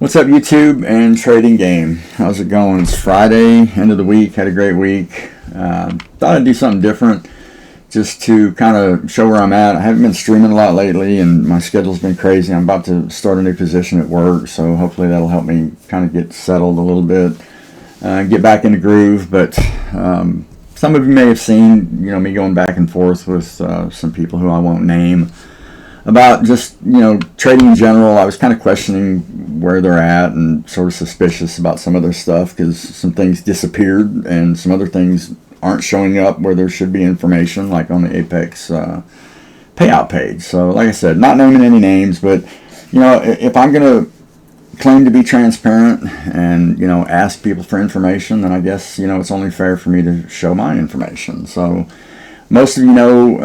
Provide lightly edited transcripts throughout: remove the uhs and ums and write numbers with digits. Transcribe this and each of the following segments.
What's up, YouTube and Trading Game? How's it going? It's Friday, end of the week. Had a great week. Thought I'd do something different just to kind of show where I'm at. I haven't been streaming a lot lately, and my schedule's been crazy. I'm about to start a new position at work, so hopefully that'll help me kind of get settled a little bit, get back in the groove. But some of you may have seen, me going back and forth with some people who I won't name about just, trading in general. I was kind of questioning where they're at and sort of suspicious about some of their stuff because some things disappeared and some other things aren't showing up where there should be information, like on the Apex payout page. So like I said, not naming any names, but if I'm going to claim to be transparent and ask people for information, then I guess it's only fair for me to show my information. So most of you know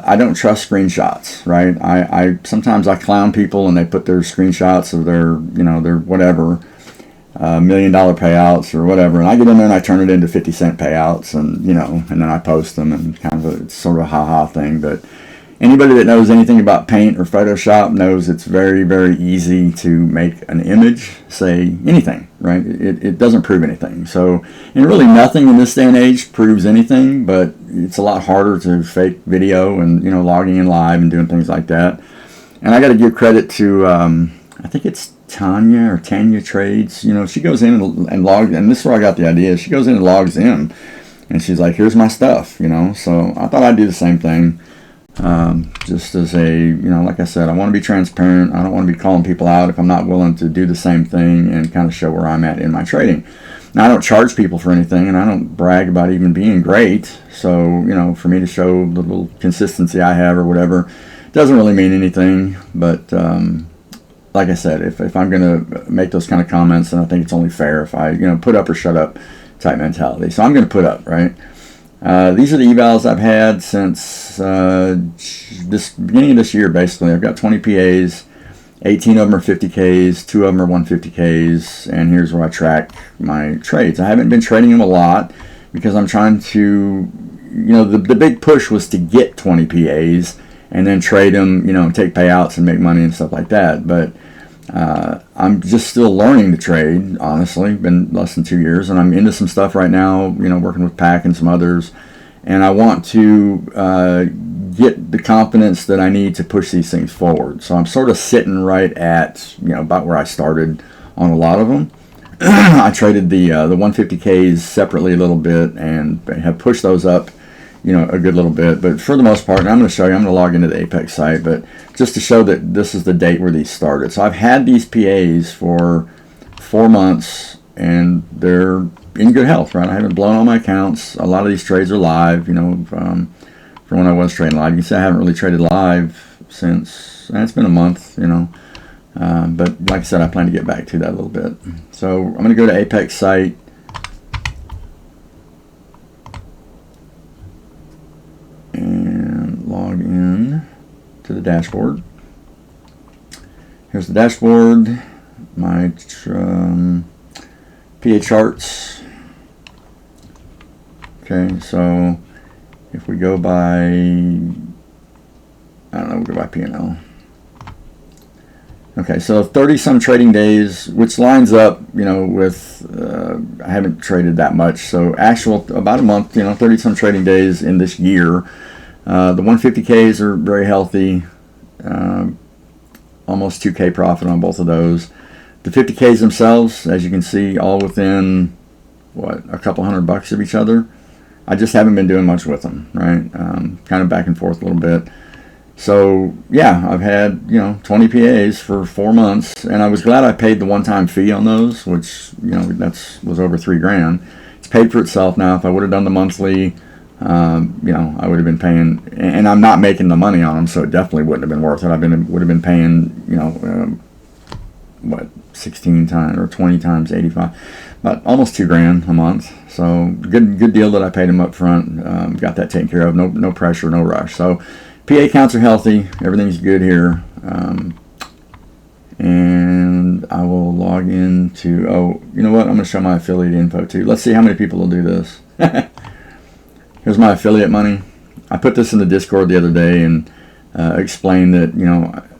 I don't trust screenshots, right? I sometimes I clown people and they put their screenshots of their their whatever $1 million payouts or whatever, and I get in there and I turn it into 50-cent payouts, and and then I post them, and kind of it's sort of a ha-ha thing. But anybody that knows anything about Paint or Photoshop knows it's very, very easy to make an image say anything, right? It doesn't prove anything. So, and really nothing in this day and age proves anything, but it's a lot harder to fake video and, logging in live and doing things like that. And I got to give credit to, I think it's Tanya Trades. She goes in and logs, and this is where I got the idea. She goes in and logs in, and she's like, here's my stuff, So I thought I'd do the same thing. Just as a, like I said, I want to be transparent. I don't want to be calling people out if I'm not willing to do the same thing and kind of show where I'm at in my trading. Now, I don't charge people for anything, and I don't brag about even being great. So, for me to show the little consistency I have or whatever doesn't really mean anything. But like I said, if I'm going to make those kind of comments, then I think it's only fair if I, put up or shut up type mentality. So I'm going to put up, right? These are the evals I've had since this beginning of this year, basically. I've got 20 PAs, 18 of them are 50Ks, 2 of them are 150Ks, and here's where I track my trades. I haven't been trading them a lot because I'm trying to, the big push was to get 20 PAs and then trade them, take payouts and make money and stuff like that. But I'm just still learning to trade, honestly. Been less than 2 years, and I'm into some stuff right now, working with Pack and some others. And I want to get the confidence that I need to push these things forward. So I'm sort of sitting right at, about where I started on a lot of them. I traded the 150Ks separately a little bit and have pushed those up, a good little bit. But for the most part, and I'm going to show you, I'm going to log into the Apex site, but just to show that this is the date where these started. So I've had these PAs for 4 months, and they're in good health, right? I haven't blown all my accounts. A lot of these trades are live, from when I was trading live. You can see I haven't really traded live since, it's been a month, but like I said, I plan to get back to that a little bit. So I'm going to go to Apex site. And log in to the dashboard. Here's the dashboard, my PA charts. Okay, so if we go by, we'll go by P&L. Okay, so 30-some trading days, which lines up, with, I haven't traded that much, so actual, about a month, 30-some trading days in this year. The 150Ks are very healthy, almost 2K profit on both of those. The 50Ks themselves, as you can see, all within, a couple $100 of each other. I just haven't been doing much with them, right? Kind of back and forth a little bit. So, yeah, I've had, 20 PAs for 4 months, and I was glad I paid the one-time fee on those, which, was over $3,000. It's paid for itself now. If I would have done the monthly, I would have been paying, and I'm not making the money on them, so it definitely wouldn't have been worth it. Would have been paying, 16 times or 20 times 85, about almost $2,000 a month. So good deal that I paid them up front. Got that taken care of. No pressure, no rush. So PA counts are healthy. Everything's good here. And I will log into, you know what? I'm going to show my affiliate info too. Let's see how many people will do this. Here's my affiliate money. I put this in the Discord the other day and explained that,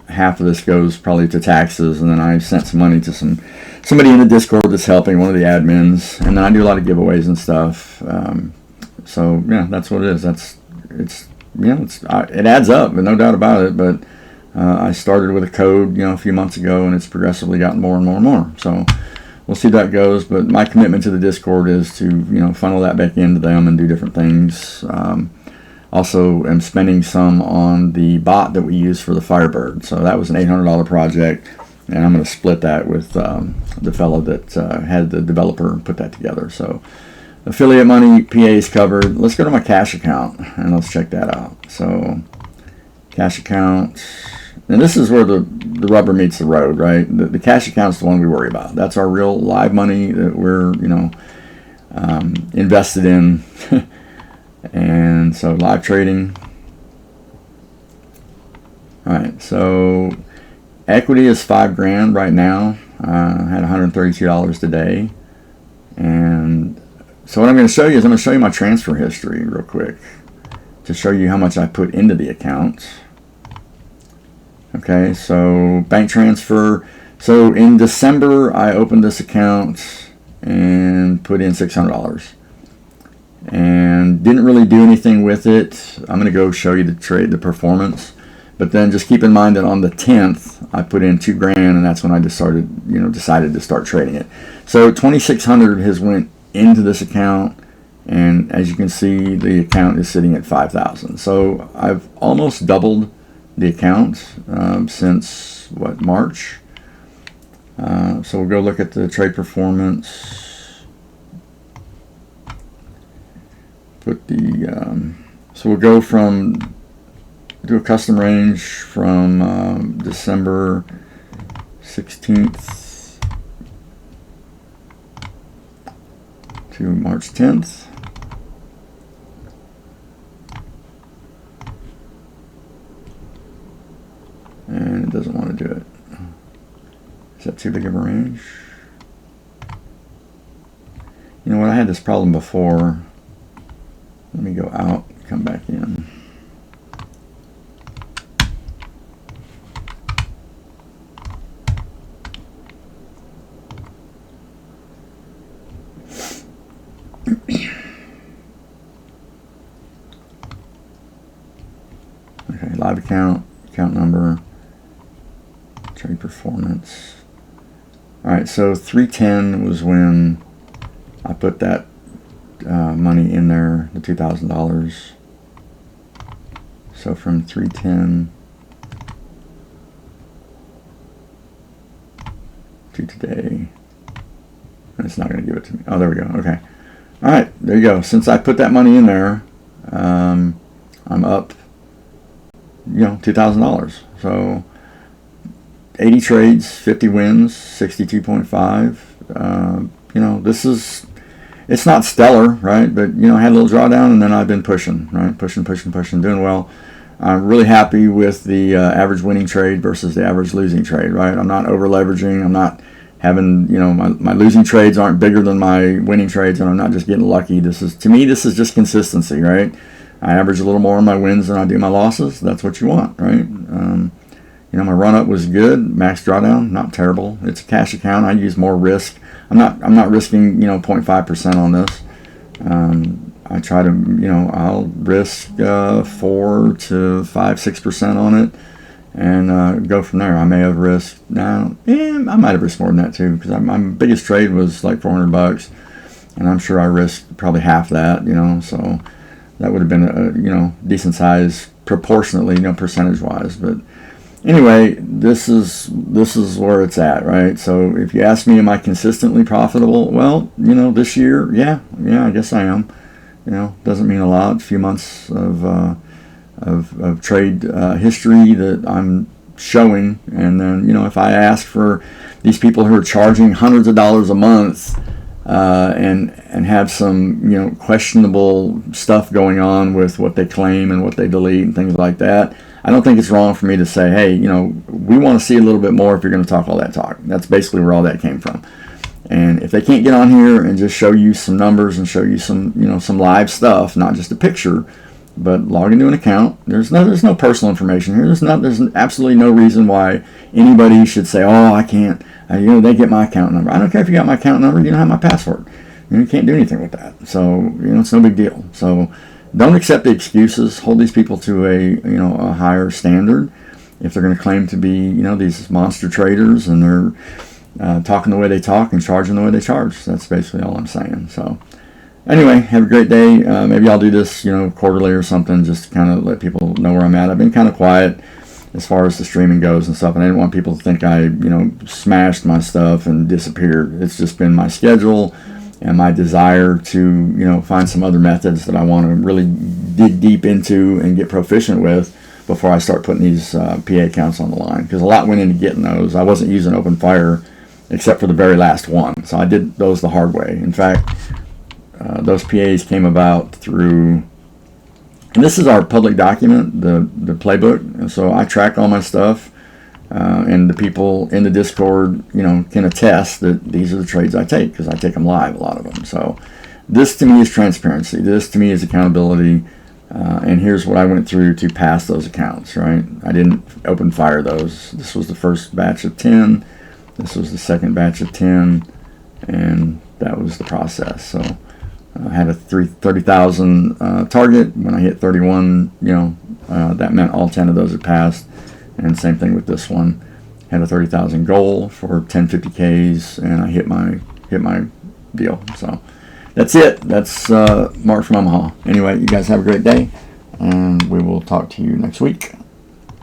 half of this goes probably to taxes, and then I sent some money to somebody in the Discord that's helping, one of the admins, and then I do a lot of giveaways and stuff. So yeah, that's what it is. It adds up, no doubt about it. But I started with a code, a few months ago, and it's progressively gotten more and more and more. So we'll see how that goes. But my commitment to the Discord is to funnel that back into them and do different things. Also, am spending some on the bot that we use for the Firebird. So that was an $800 project, and I'm going to split that with the fellow that had the developer put that together. So affiliate money, PA is covered. Let's go to my cash account and let's check that out. So cash account, and this is where the rubber meets the road, right? The cash account is the one we worry about. That's our real live money that we're invested in. And so live trading. All right, so equity is $5,000 right now. I had $132 today. And so what I'm going to show you is I'm going to show you my transfer history real quick to show you how much I put into the account. Okay, so bank transfer. So in December, I opened this account and put in $600. And didn't really do anything with it. I'm going to go show you the performance. But then just keep in mind that on the 10th, I put in $2,000, and that's when I decided to start trading it. So 2,600 has went into this account, and as you can see, the account is sitting at 5,000. So I've almost doubled the account since March. So we'll go look at the trade performance. So we'll go do a custom range from December 16th to March 10th. And it doesn't want to do it. Is that too big of a range? You know what, I had this problem before. Let me go out, come back in. Okay, live account number, trade performance. All right, so 310 was when I put that money in there, the $2,000. So from 310 to today, and it's not going to give it to me. Oh, there we go. Okay. All right, there you go. Since I put that money in there, I'm up, $2,000. So 80 trades, 50 wins, 62.5. It's not stellar, right? But, I had a little drawdown, and then I've been pushing, right? Pushing, doing well. I'm really happy with the average winning trade versus the average losing trade, right? I'm not over leveraging. I'm not having, my losing trades aren't bigger than my winning trades, and I'm not just getting lucky. To me, this is just consistency, right? I average a little more on my wins than I do my losses. That's what you want, right? My run-up was good. Max drawdown, not terrible. It's a cash account. I use more risk. I'm not risking 0.5% on this. I try to I'll risk 4 to 5-6% on it, and go from there. I may have risked I might have risked more than that too, because my biggest trade was like $400, and I'm sure I risked probably half that. So that would have been a decent size proportionately, percentage wise, but. Anyway, this is where it's at, right? So if you ask me, am I consistently profitable? Well, this year, yeah, I guess I am. Doesn't mean a lot. A few months of trade history that I'm showing, and then if I ask for these people who are charging hundreds of dollars a month and have some questionable stuff going on with what they claim and what they delete and things like that, I don't think it's wrong for me to say, hey, we want to see a little bit more if you're going to talk all that talk. That's basically where all that came from. And if they can't get on here and just show you some numbers and show you some, some live stuff, not just a picture, but log into an account. There's no personal information here. There's absolutely no reason why anybody should say, oh, I can't. They get my account number. I don't care if you got my account number. You don't have my password. You can't do anything with that. So it's no big deal. So don't accept the excuses. Hold these people to a higher standard. If they're going to claim to be these monster traders and they're talking the way they talk and charging the way they charge, that's basically all I'm saying. So anyway, have a great day. Maybe I'll do this quarterly or something, just to kind of let people know where I'm at. I've been kind of quiet as far as the streaming goes and stuff, and I didn't want people to think I smashed my stuff and disappeared. It's just been my schedule and my desire to find some other methods that I want to really dig deep into and get proficient with before I start putting these PA accounts on the line, because a lot went into getting those. I wasn't using OpenFire except for the very last one, so I did those the hard way. In fact, those PAs came about through, and this is our public document, the playbook, and so I track all my stuff, and the people in the Discord can attest that these are the trades I take, because I take them live, a lot of them. So this to me is transparency. This to me is accountability. And here's what I went through to pass those accounts, right? I didn't open fire those. This was the first batch of 10. This was the second batch of 10. And that was the process. So I had a 30,000 target. When I hit 31, that meant all 10 of those had passed. And same thing with this one. Had a 30,000 goal for 1050Ks, and I hit my deal. So that's it. That's Mark from Omaha. Anyway, you guys have a great day, and we will talk to you next week.